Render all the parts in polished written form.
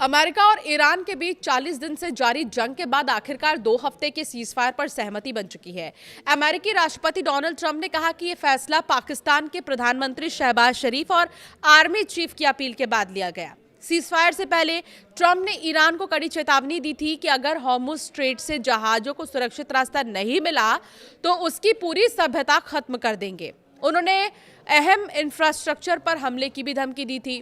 America और Iran के बीच 40 दिन से जारी जंग के बाद आखिरकार 2 हफ्ते के सीजफायर पर सहमति बन चुकी है। अमेरिकी राष्ट्रपति डोनाल्ड ट्रंप ने कहा कि यह फैसला पाकिस्तान के प्रधानमंत्री शहबाज शरीफ और आर्मी चीफ की अपील के बाद लिया गया। सीजफायर से पहले ट्रंप ने ईरान को कड़ी चेतावनी दी थी कि अगर हॉर्मुज स्ट्रेट से जहाजों को सुरक्षित रास्ता नहीं मिला तो उसकी पूरी सभ्यता खत्म कर देंगे। उन्होंने अहम इंफ्रास्ट्रक्चर पर हमले की भी धमकी दी थी।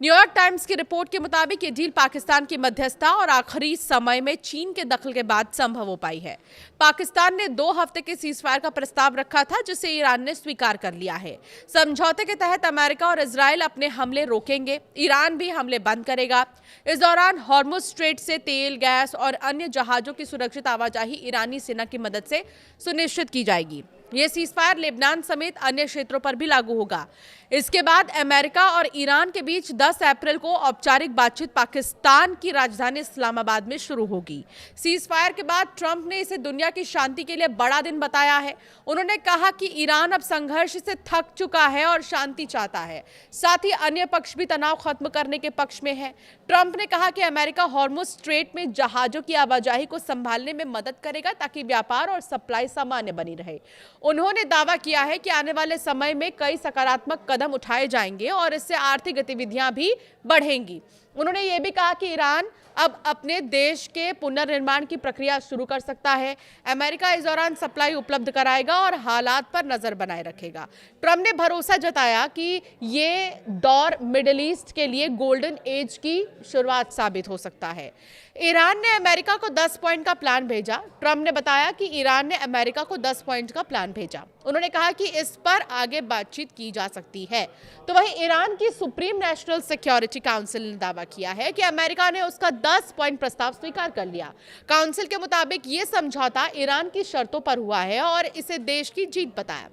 न्यूयॉर्क टाइम्स की रिपोर्ट के मुताबिक ये डील पाकिस्तान की मध्यस्थता और आखिरी समय में चीन के दखल के बाद संभव हो पाई है। पाकिस्तान ने 2 हफ्ते के सीजफायर का प्रस्ताव रखा था, जिसे ईरान ने स्वीकार कर लिया है। समझौते के तहत अमेरिका और इजराइल अपने हमले रोकेंगे, ईरान भी हमले बंद करेगा। इस दौरान हॉर्मुज स्ट्रेट से तेल, गैस और अन्य जहाजों की सुरक्षित आवाजाही ईरानी सेना की मदद से सुनिश्चित की जाएगी। यह सीजफायर लेबनान समेत अन्य क्षेत्रों पर भी लागू होगा। इसके बाद अमेरिका और ईरान के बीच 10 अप्रैल को औपचारिक बातचीत पाकिस्तान की राजधानी इस्लामाबाद में शुरू होगी। सीजफायर के बाद ट्रंप ने इसे दुनिया की शांति के लिए बड़ा दिन बताया है। उन्होंने कहा कि ईरान अब संघर्ष से थक चुका है और शांति चाहता है। साथ ही अन्य पक्ष भी तनाव खत्म करने के पक्ष में है। ट्रंप ने कहा कि अमेरिका हॉर्मुज स्ट्रेट में जहाजों की आवाजाही को संभालने में मदद करेगा ताकि व्यापार और सप्लाई सामान्य बनी रहे। उन्होंने दावा किया है कि आने वाले समय में कई सकारात्मक कदम उठाए जाएंगे और इससे आर्थिक गतिविधियां भी बढ़ेंगी। उन्होंने ये भी कहा कि ईरान अब अपने देश के पुनर्निर्माण की प्रक्रिया शुरू कर सकता है। अमेरिका इस दौरान सप्लाई उपलब्ध कराएगा और हालात पर नजर बनाए रखेगा। ट्रंप ने भरोसा जताया कि ये दौर मिडिल ईस्ट के लिए गोल्डन एज की शुरुआत साबित हो सकता है। ईरान ने अमेरिका को 10 पॉइंट का प्लान भेजा। ट्रंप ने बताया कि ईरान ने अमेरिका को 10 पॉइंट का प्लान भेजा। उन्होंने कहा कि इस पर आगे बातचीत की जा सकती है। तो वहीं ईरान की सुप्रीम नेशनल सिक्योरिटी काउंसिल ने दावा किया है कि अमेरिका ने उसका 10 पॉइंट प्रस्ताव स्वीकार कर लिया। काउंसिल के मुताबिक ये समझौता ईरान की शर्तों पर हुआ है और इसे देश की जीत बताया।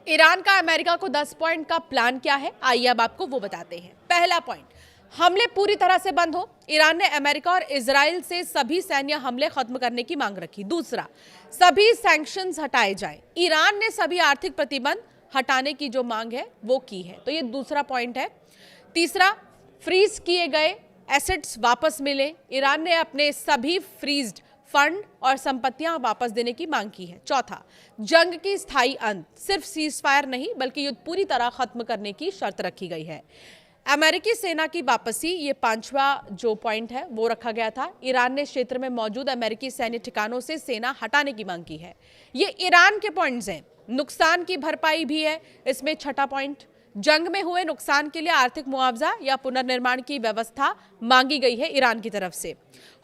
ईरान का अमेरिका को 10 पॉइंट का प्लान क्या है, आइए अब आपको वो बताते हैं। पहला पॉइंट, हमले पूरी तरह से बंद हो। ईरान ने अमेरिका और इजराइल से सभी सैन्य हमले खत्म करने की मांग रखी। दूसरा, सभी सैंक्शंस हटाए जाएं। ईरान ने सभी आर्थिक प्रतिबंध हटाने की जो मांग है वो की है, तो ये दूसरा पॉइंट है। तीसरा, फ्रीज किए गए एसेट्स वापस मिले। ईरान ने अपने सभी फ्रीज्ड फंड और संपत्तियां वापस देने की मांग की है। चौथा, जंग की स्थायी अंत, सिर्फ सीजफायर नहीं बल्कि युद्ध पूरी तरह खत्म करने की शर्त रखी गई है। अमेरिकी सेना की वापसी, ये 5वां जो पॉइंट है वो रखा गया था। ईरान ने क्षेत्र में मौजूद अमेरिकी सैन्य ठिकानों से सेना हटाने की मांग की है। ये ईरान के पॉइंट्स हैं। नुकसान की भरपाई भी है इसमें। छठा पॉइंट, जंग में हुए नुकसान के लिए आर्थिक मुआवजा या पुनर्निर्माण की व्यवस्था मांगी गई है ईरान की तरफ से।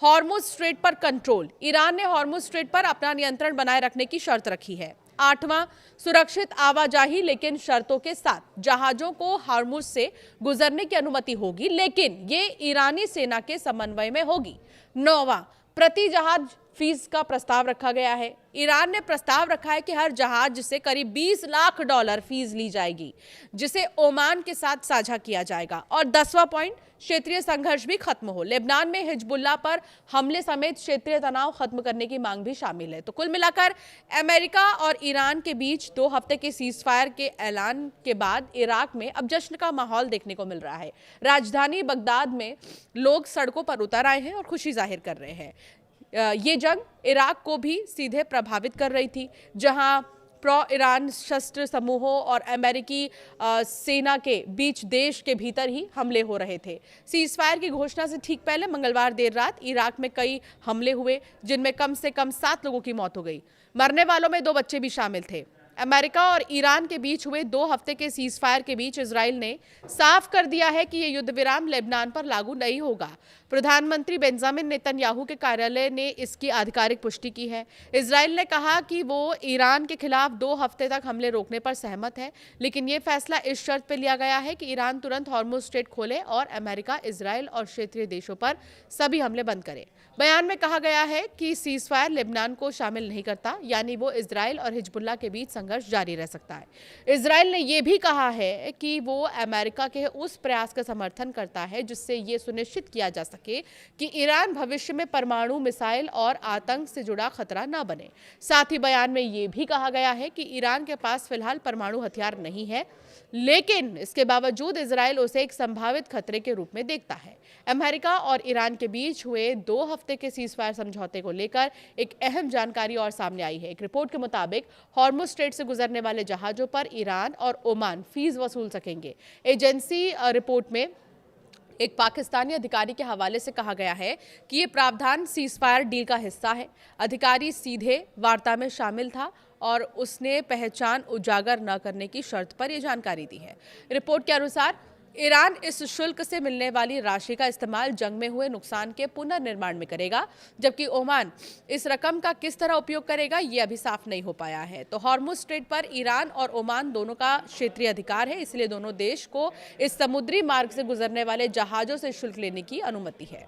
हॉर्मुज स्ट्रेट पर कंट्रोल, ईरान ने हॉर्मुज स्ट्रेट पर अपना नियंत्रण बनाए रखने की शर्त रखी है। 8वां, सुरक्षित आवाजाही लेकिन शर्तों के साथ। जहाजों को हॉर्मुज से गुजरने की अनुमति होगी लेकिन ये ईरानी सेना के समन्वय में होगी। 9वां, प्रति जहाज फीस का प्रस्ताव रखा गया है। ईरान ने प्रस्ताव रखा है कि हर जहाज से करीब $20 लाख फीस ली जाएगी, जिसे ओमान के साथ साझा किया जाएगा। और 10वां पॉइंट, क्षेत्रीय संघर्ष भी खत्म हो। लेबनान में हिजबुल्लाह पर हमले समेत क्षेत्रीय तनाव खत्म करने की मांग भी शामिल है। तो कुल मिलाकर अमेरिका और ईरान के बीच 2 हफ्ते के सीजफायर के ऐलान के बाद इराक में अब जश्न का माहौल देखने को मिल रहा है। राजधानी बगदाद में लोग सड़कों पर उतर आए हैं और खुशी जाहिर कर रहे हैं। ये जंग इराक को भी सीधे प्रभावित कर रही थी, जहां प्रो ईरान शस्त्र समूहों और अमेरिकी सेना के बीच देश के भीतर ही हमले हो रहे थे। सीजफायर की घोषणा से ठीक पहले मंगलवार देर रात इराक में कई हमले हुए, जिनमें कम से कम 7 लोगों की मौत हो गई। मरने वालों में 2 बच्चे भी शामिल थे। अमेरिका और ईरान के बीच हुए 2 हफ्ते के सीजफायर के बीच इजराइल ने साफ कर दिया है कि यह युद्ध विराम लेबनान पर लागू नहीं होगा। प्रधानमंत्री बेंजामिन नेतन्याहू के कार्यालय ने इसकी आधिकारिक पुष्टि की है। इजराइल ने कहा कि वो ईरान के खिलाफ 2 हफ्ते तक हमले रोकने पर सहमत है, लेकिन ये फैसला इस शर्त पर लिया गया है कि ईरान तुरंत हॉर्मुज स्ट्रेट खोले और अमेरिका, इजराइल और क्षेत्रीय देशों पर सभी हमले बंद करे। बयान में कहा गया है कि सीजफायर लेबनान को शामिल नहीं करता, यानी वो इजराइल और हिजबुल्लाह के बीच संघर्ष जारी रह सकता है। इजराइल ने यह भी कहा है कि वो अमेरिका के उस प्रयास का समर्थन करता है जिससे ये सुनिश्चित किया जा सके कि ईरान भविष्य में परमाणु मिसाइल और आतंक से जुड़ा खतरा न बने। साथ ही बयान में यह भी कहा गया है कि ईरान के पास फिलहाल परमाणु हथियार नहीं है, लेकिन इसके बावजूद इजराइल उसे एक संभावित खतरे के रूप में देखता है। अमेरिका और ईरान के बीच हुए 2 हफ्ते के सीजफायर समझौते को लेकर एक अहम जानकारी और सामने आई है। एक रिपोर्ट के मुताबिक हॉर्मुज स्ट्रेट से गुजरने वाले जहाजों पर ईरान और ओमान फीस वसूल सकेंगे। एजेंसी रिपोर्ट में एक पाकिस्तानी अधिकारी के हवाले से कहा गया है कि ये प्रावधान सीजफायर डील का हिस्सा है। अधिकारी सीधे वार्ता में शामिल था और उसने पहचान उजागर न करने की शर्त पर यह जानकारी दी है। रिपोर्ट के अनुसार ईरान इस शुल्क से मिलने वाली राशि का इस्तेमाल जंग में हुए नुकसान के पुनर्निर्माण में करेगा, जबकि ओमान इस रकम का किस तरह उपयोग करेगा ये अभी साफ नहीं हो पाया है। तो हॉर्मुज स्ट्रेट पर ईरान और ओमान दोनों का क्षेत्रीय अधिकार है, इसलिए दोनों देश को इस समुद्री मार्ग से गुजरने वाले जहाजों से शुल्क लेने की अनुमति है।